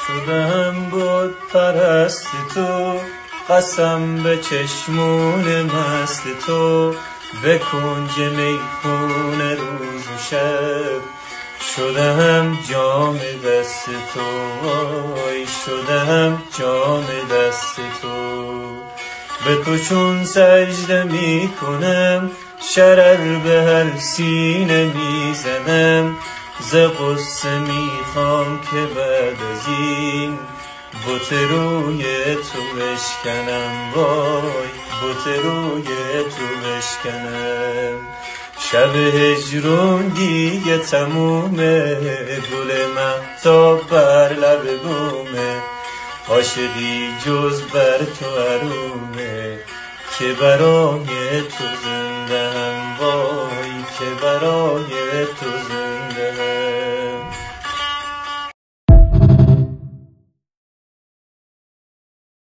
شدم بود پرست تو، قسم به چشمون مست تو، به کنج میخونه روز و شب. شدم جام دست تو، وای شدم جام دست تو. به تو چون سجده می کنم، شرر به هر سینه می زنم. ز غصه می خوام که بعد از این بت روی تو بشکنم، وای بت روی تو بشکنم. شب هجرون دیگه تمومه، گل مهتاب بر لب بومه. عاشقی جز بر تو حرومه، که برای تو زنده‌ام، وای که برای تو زنده‌ام.